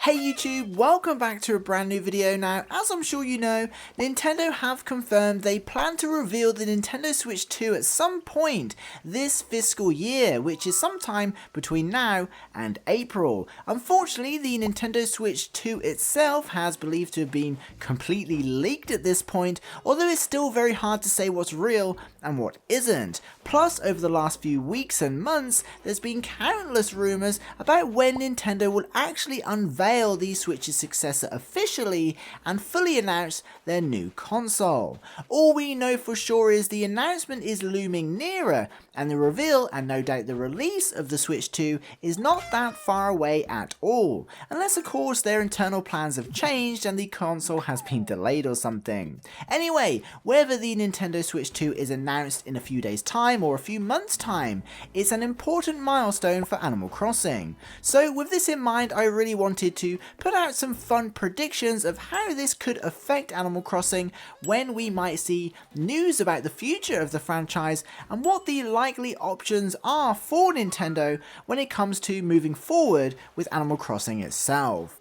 Hey YouTube, welcome back to a brand new video. Now, as I'm sure you know, Nintendo have confirmed they plan to reveal the Nintendo Switch 2 at some point this fiscal year, which is sometime between now and April. Unfortunately, the Nintendo Switch 2 itself has believed to have been completely leaked at this point, although it's still very hard to say what's real and what isn't. Plus, over the last few weeks and months, there's been countless rumors about when Nintendo will actually unveil the Switch's successor officially and fully announce their new console. All we know for sure is the announcement is looming nearer, and the reveal and no doubt the release of the Switch 2 is not that far away at all, unless of course their internal plans have changed and the console has been delayed or something. Anyway, whether the Nintendo Switch 2 is announced in a few days time or a few months time, it's an important milestone for Animal Crossing. So with this in mind, I really wanted to put out some fun predictions of how this could affect Animal Crossing, when we might see news about the future of the franchise, and what the likely options are for Nintendo when it comes to moving forward with Animal Crossing itself.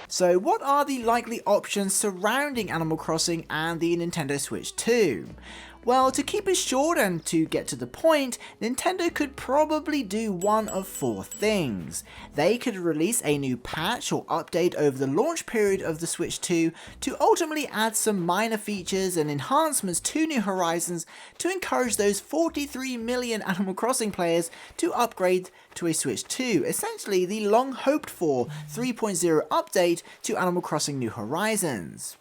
So what are the likely options surrounding Animal Crossing and the Nintendo Switch 2? Well, to keep it short and to get to the point, Nintendo could probably do one of four things. They could release a new patch or update over the launch period of the Switch 2 to ultimately add some minor features and enhancements to New Horizons to encourage those 43 million Animal Crossing players to upgrade to a Switch 2, essentially the long hoped for 3.0 update to Animal Crossing New Horizons.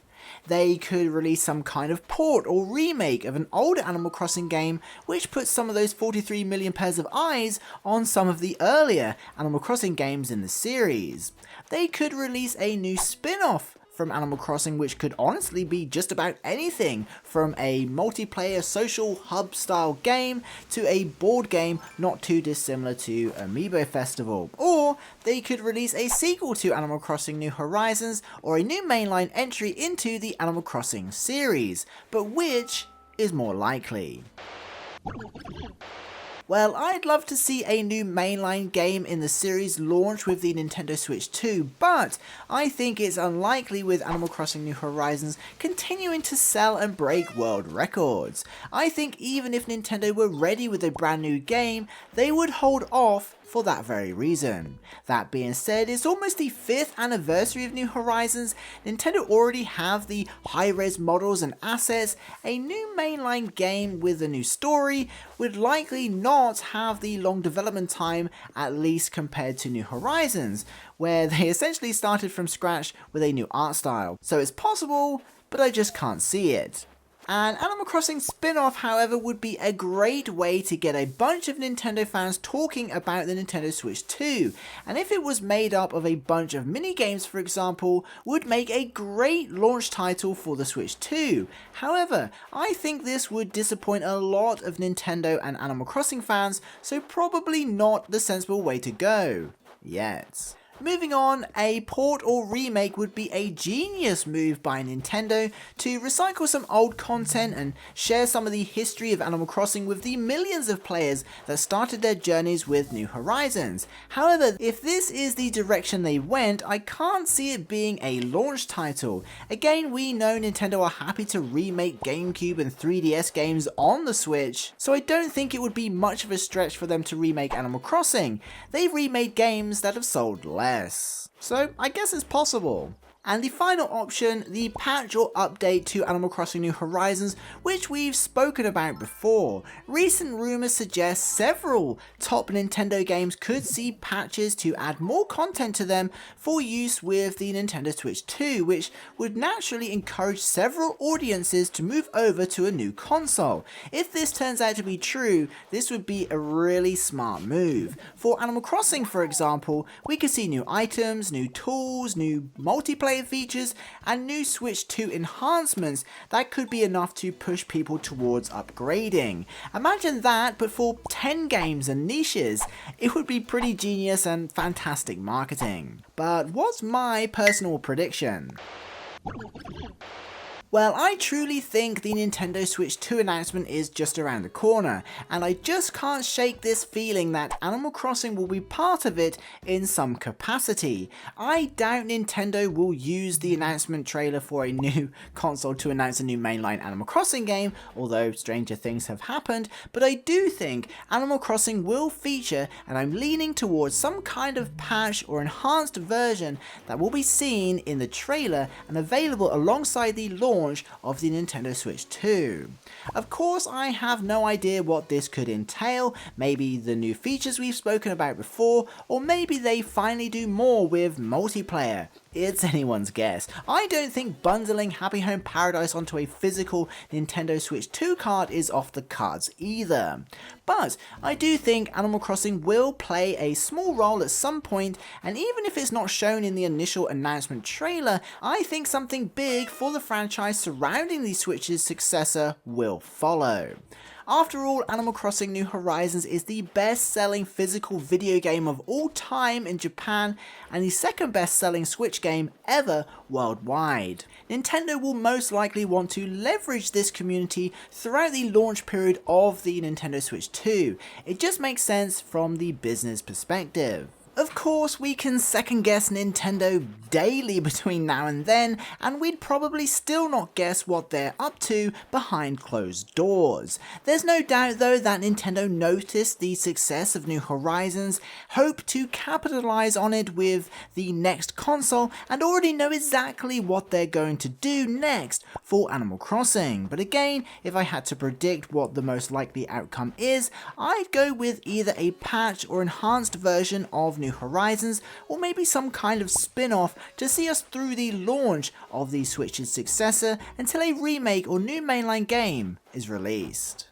They could release some kind of port or remake of an older Animal Crossing game, which puts some of those 43 million pairs of eyes on some of the earlier Animal Crossing games in the series. They could release a new spin-off from Animal Crossing, which could honestly be just about anything from a multiplayer social hub style game to a board game not too dissimilar to Amiibo Festival. Or they could release a sequel to Animal Crossing New Horizons or a new mainline entry into the Animal Crossing series, but which is more likely? Well, I'd love to see a new mainline game in the series launch with the Nintendo Switch 2, but I think it's unlikely with Animal Crossing New Horizons continuing to sell and break world records. I think even if Nintendo were ready with a brand new game, they would hold off for that very reason. That being said, it's almost the 5th anniversary of New Horizons. Nintendo already have the high-res models and assets. A new mainline game with a new story would likely not have the long development time, at least compared to New Horizons, where they essentially started from scratch with a new art style. So it's possible, but I just can't see it. An Animal Crossing spin-off, however, would be a great way to get a bunch of Nintendo fans talking about the Nintendo Switch 2, and if it was made up of a bunch of mini-games, for example, would make a great launch title for the Switch 2. However, I think this would disappoint a lot of Nintendo and Animal Crossing fans, so probably not the sensible way to go. Yet. Moving on, a port or remake would be a genius move by Nintendo to recycle some old content and share some of the history of Animal Crossing with the millions of players that started their journeys with New Horizons. However, if this is the direction they went, I can't see it being a launch title. Again, we know Nintendo are happy to remake GameCube and 3DS games on the Switch, so I don't think it would be much of a stretch for them to remake Animal Crossing. They've remade games that have sold less. So I guess it's possible. And the final option, the patch or update to Animal Crossing New Horizons, which we've spoken about before. Recent rumours suggest several top Nintendo games could see patches to add more content to them for use with the Nintendo Switch 2, which would naturally encourage several audiences to move over to a new console. If this turns out to be true, this would be a really smart move. For Animal Crossing, for example, we could see new items, new tools, new multiplayer features, and new Switch 2 enhancements that could be enough to push people towards upgrading. Imagine that, but for 10 games and niches. It would be pretty genius and fantastic marketing. But what's my personal prediction? Well, I truly think the Nintendo Switch 2 announcement is just around the corner, and I just can't shake this feeling that Animal Crossing will be part of it in some capacity. I doubt Nintendo will use the announcement trailer for a new console to announce a new mainline Animal Crossing game, although stranger things have happened, but I do think Animal Crossing will feature, and I'm leaning towards some kind of patch or enhanced version that will be seen in the trailer and available alongside the launch of the Nintendo Switch 2. Of course, I have no idea what this could entail, maybe the new features we've spoken about before, or maybe they finally do more with multiplayer. It's anyone's guess. I don't think bundling Happy Home Paradise onto a physical Nintendo Switch 2 card is off the cards either. But I do think Animal Crossing will play a small role at some point, and even if it's not shown in the initial announcement trailer, I think something big for the franchise surrounding the Switch's successor will follow. After all, Animal Crossing New Horizons is the best-selling physical video game of all time in Japan and the second best-selling Switch game ever worldwide. Nintendo will most likely want to leverage this community throughout the launch period of the Nintendo Switch 2. It just makes sense from the business perspective. Of course, we can second guess Nintendo daily between now and then, and we'd probably still not guess what they're up to behind closed doors. There's no doubt though that Nintendo noticed the success of New Horizons, hope to capitalize on it with the next console, and already know exactly what they're going to do next for Animal Crossing. But again, if I had to predict what the most likely outcome is, I'd go with either a patch or enhanced version of New Horizons, or maybe some kind of spin-off to see us through the launch of the Switch's successor until a remake or new mainline game is released.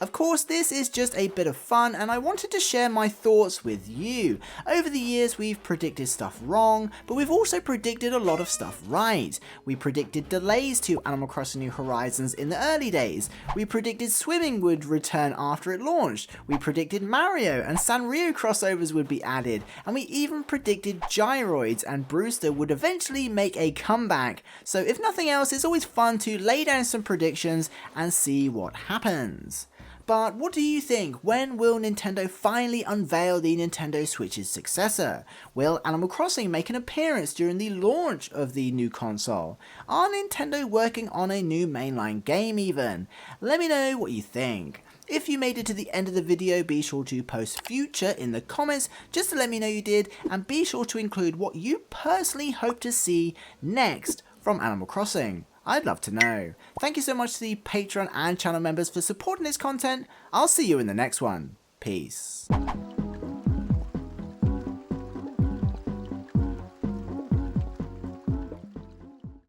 Of course, this is just a bit of fun and I wanted to share my thoughts with you. Over the years we've predicted stuff wrong, but we've also predicted a lot of stuff right. We predicted delays to Animal Crossing New Horizons in the early days. We predicted swimming would return after it launched. We predicted Mario and Sanrio crossovers would be added. And we even predicted Gyroids and Brewster would eventually make a comeback. So if nothing else, it's always fun to lay down some predictions and see what happens. But what do you think? When will Nintendo finally unveil the Nintendo Switch's successor? Will Animal Crossing make an appearance during the launch of the new console? Are Nintendo working on a new mainline game even? Let me know what you think. If you made it to the end of the video, be sure to post future in the comments just to let me know you did, and be sure to include what you personally hope to see next from Animal Crossing. I'd love to know. Thank you so much to the Patreon and channel members for supporting this content. I'll see you in the next one. Peace.